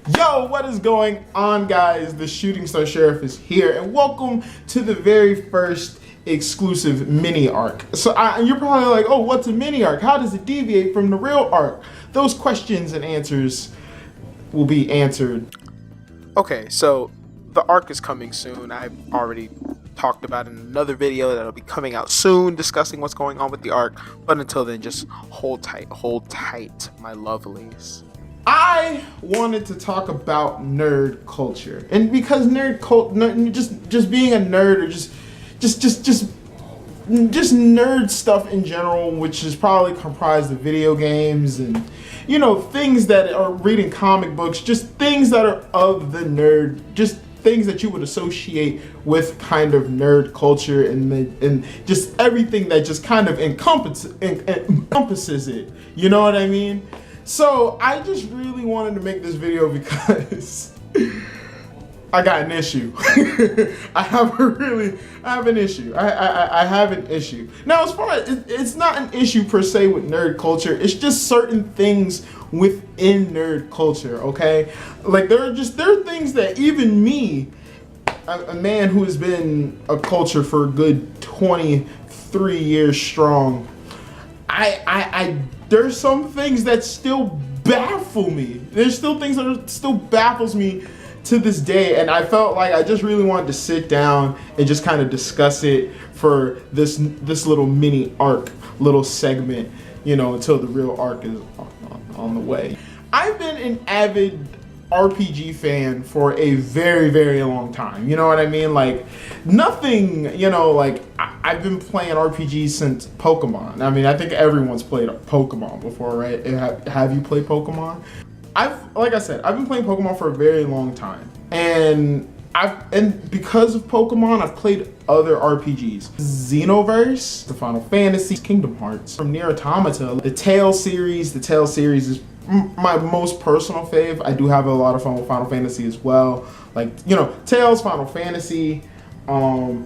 Yo, what is going on, guys? The ShootingStar Sheriff is here, and welcome to the very first exclusive mini arc. So you're probably like, oh, what's a mini arc? How does it deviate from the real arc? Those questions and answers will be answered. Okay, so the arc is coming soon. I've already talked about it in another video that'll be coming out soon discussing what's going on with the arc, but until then, just hold tight, my lovelies. I wanted to talk about nerd culture, and because just being a nerd, or just nerd stuff in general, which is probably comprised of video games and things that are reading comic books, just things that are of the nerd, just things that you would associate with kind of nerd culture, and just everything that just kind of encompasses it. You know what I mean? So I just really wanted to make this video because I got an issue. I have an issue. I have an issue. Now, as far as it's not an issue per se with nerd culture, it's just certain things within nerd culture, okay? Like there are things that even me, a man who has been a culture for a good 23 years strong, there's some things that still baffle me. There's still things that still baffles me to this day, and I felt like I just really wanted to sit down and just kind of discuss it for this little mini arc, little segment, until the real arc is on the way. I've been an avid RPG fan for a very, very long time. You know what I mean? Like nothing, like I've been playing RPGs since Pokemon. I mean, I think everyone's played Pokemon before, right? Have you played Pokemon? Like I said, I've been playing Pokemon for a very long time. And because of Pokemon, I've played other RPGs. Xenoverse, the Final Fantasy, Kingdom Hearts, from Nier Automata, the Tales series. The Tales series is my most personal fave. I do have a lot of fun with Final Fantasy as well. Like, Tales, Final Fantasy. I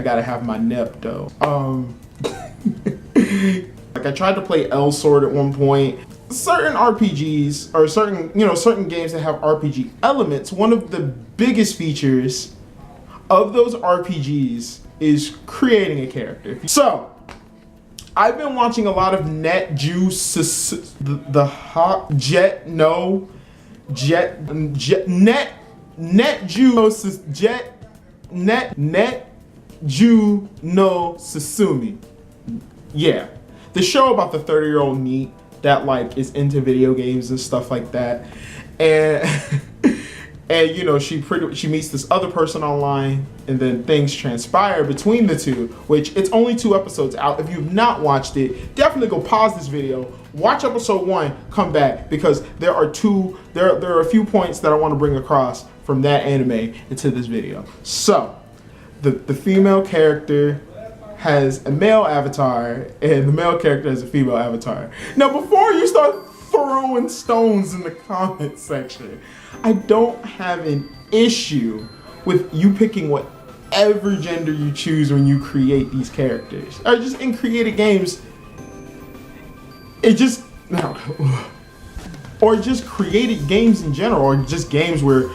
gotta have my Nep though. Like I tried to play L Sword at one point. Certain RPGs, or certain games that have RPG elements, one of the biggest features of those RPGs is creating a character. So I've been watching a lot of Net-juu, Net-juu no Susumi. Yeah, the show about the 30-year-old NEET that is into video games and stuff like that, and she meets this other person online, and then things transpire between the two, which it's only 2 episodes out. If you've not watched it, definitely go pause this video, watch episode 1, come back, because there are a few points that I want to bring across from that anime into this video. So the female character has a male avatar, and the male character has a female avatar. Now, before you start throwing stones in the comment section, I don't have an issue with you picking whatever gender you choose when you create these characters. Or just in created games, or just created games in general, or just games where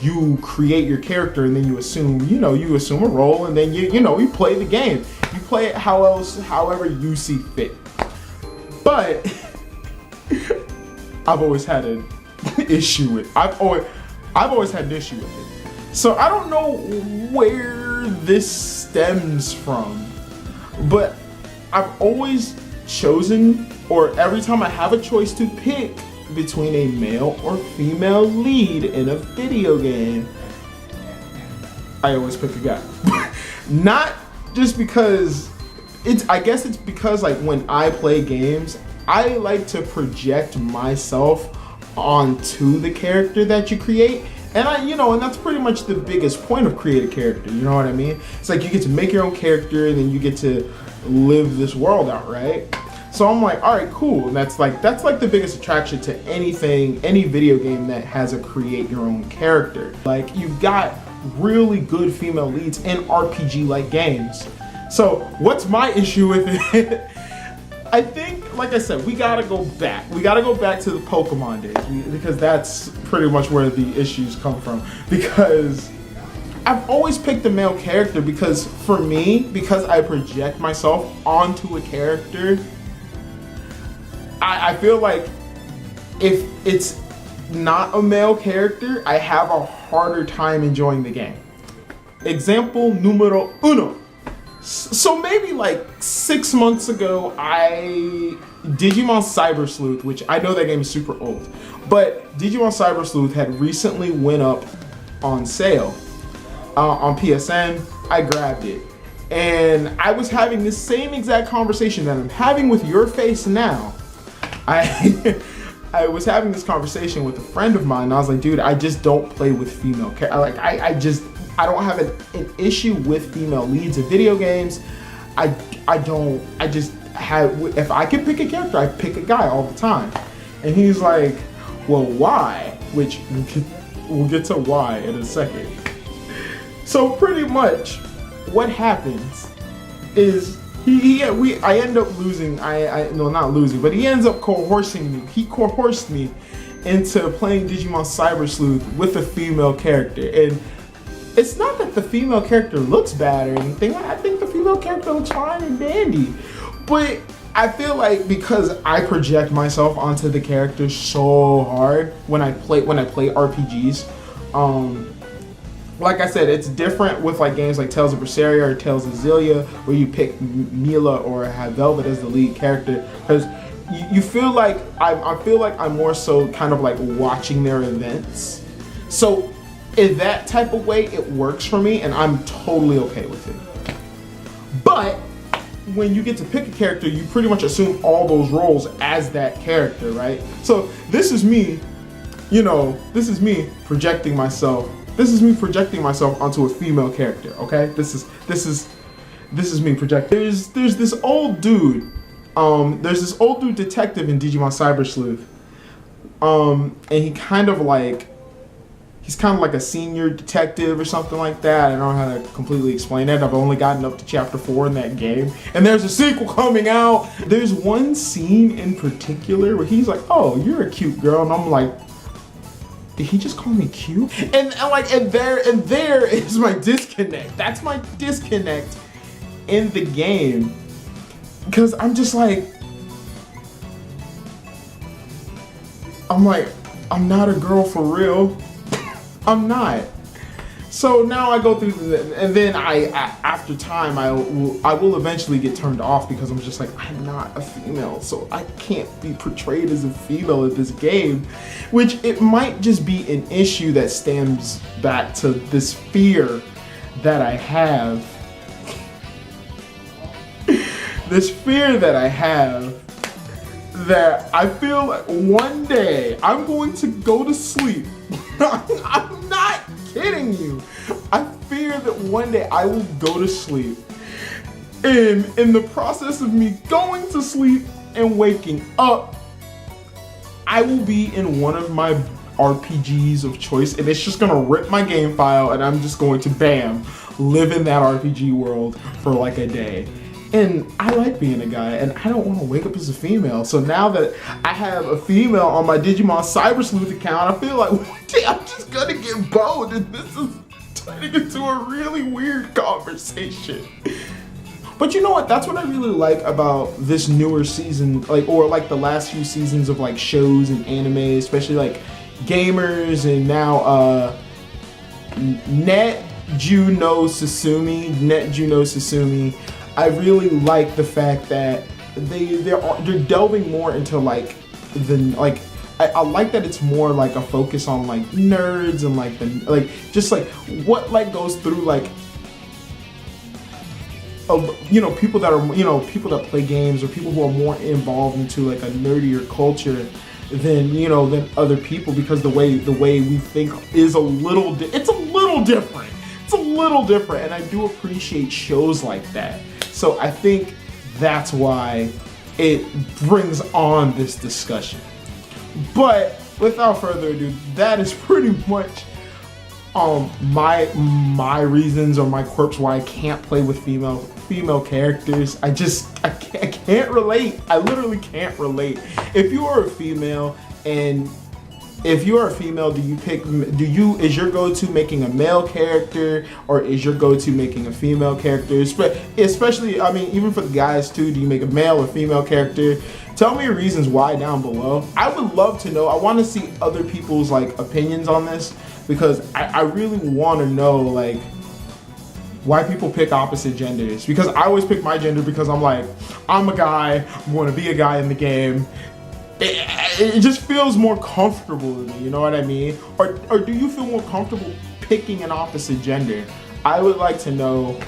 you create your character and then you assume a role, and then you play the game. You play it however you see fit. But I've always had an issue with I've always had an issue with it. So I don't know where this stems from, but I've always chosen, or every time I have a choice to pick between a male or female lead in a video game, I always pick a guy. Not just because I guess it's because when I play games, I like to project myself onto the character that you create. And and that's pretty much the biggest point of creating a character, you know what I mean? It's like you get to make your own character, and then you get to live this world out, right? So I'm like, all right, cool. And that's the biggest attraction to any video game that has a create your own character. Like, you've got really good female leads in RPG-like games. So what's my issue with it? I think like I said, we gotta go back. We gotta go back to the Pokemon days because that's pretty much where the issues come from. Because I've always picked a male character because for me, because I project myself onto a character, I feel like if it's not a male character, I have a harder time enjoying the game. Example numero uno. So maybe like 6 months ago, Digimon Cyber Sleuth, which I know that game is super old, but Digimon Cyber Sleuth had recently went up on sale on PSN. I grabbed it, and I was having the same exact conversation that I'm having with your face now. I was having this conversation with a friend of mine, and I was like, dude, I just don't play with female characters. I don't have an issue with female leads in video games. If I could pick a character, I pick a guy all the time. And he's like, well, why? Which we'll get to why in a second. So pretty much what happens is I end up losing, not losing, but he ends up coercing me. He coerced me into playing Digimon Cyber Sleuth with a female character. And it's not that the female character looks bad or anything. I think the female character looks fine and dandy. But I feel like because I project myself onto the character so hard when I play RPGs, like I said, it's different with like games like Tales of Berseria or Tales of Xillia, where you pick Mila or have Velvet as the lead character, because you feel like I feel like I'm more so kind of like watching their events. So in that type of way, it works for me, and I'm totally okay with it. But when you get to pick a character, you pretty much assume all those roles as that character, right? So this is me, this is me projecting myself. This is me projecting myself onto a female character, okay? This is me projecting. There's this old dude. There's this old dude detective in Digimon Cyber Sleuth. And he's kind of like a senior detective or something like that. I don't know how to completely explain it. I've only gotten up to chapter 4 in that game. And there's a sequel coming out. There's one scene in particular where he's like, oh, you're a cute girl. And I'm like, did he just call me cute? And there is my disconnect. That's my disconnect in the game. Because I'm just like, I'm not a girl for real. I'm not. So now I go through and then after time I will eventually get turned off because I'm just like, I'm not a female, so I can't be portrayed as a female in this game, which it might just be an issue that stems back to this fear that I have. This fear that I have that I feel like one day I'm going to go to sleep. I'm not kidding you. I fear that one day I will go to sleep. And in the process of me going to sleep and waking up, I will be in one of my RPGs of choice, and it's just gonna rip my game file, and I'm just going to, bam, live in that RPG world for like a day. And I like being a guy, and I don't want to wake up as a female. So now that I have a female on my Digimon Cyber Sleuth account, I feel like one day I'm just gonna get bold, and this is turning into a really weird conversation. But you know what? That's what I really like about this newer season, or the last few seasons of like shows and anime, especially like Gamers and now Net-juu no Susumu. I really like the fact that they're delving more into I like that it's more like a focus on like nerds and what goes through people that are people that play games, or people who are more involved into like a nerdier culture than other people, because the way we think is a little different. It's a little different, and I do appreciate shows like that. So I think that's why it brings on this discussion. But without further ado, that is pretty much My reasons or my quirks why I can't play with female characters. I can't relate. I literally can't relate. If you are a female and if you are a female, is your go-to making a male character or is your go-to making a female character? Especially, I mean, even for the guys too, do you make a male or female character? Tell me your reasons why down below. I would love to know. I want to see other people's like opinions on this because I really want to know like why people pick opposite genders. Because I always pick my gender because I'm like, I'm a guy, I'm going to be a guy in the game. It just feels more comfortable to me, you know what I mean? Or do you feel more comfortable picking an opposite gender? I would like to know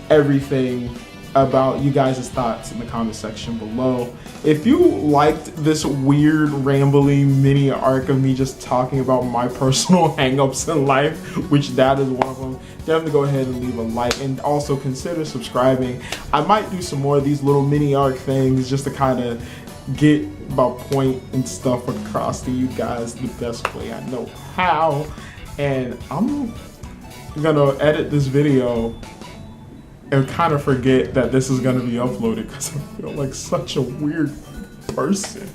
everything about you guys' thoughts in the comment section below. If you liked this weird, rambling mini arc of me just talking about my personal hangups in life, which that is one of them, definitely go ahead and leave a like and also consider subscribing. I might do some more of these little mini arc things just to kind of get my point and stuff across to you guys the best way I know how. And I'm gonna edit this video and kind of forget that this is gonna be uploaded because I feel like such a weird person.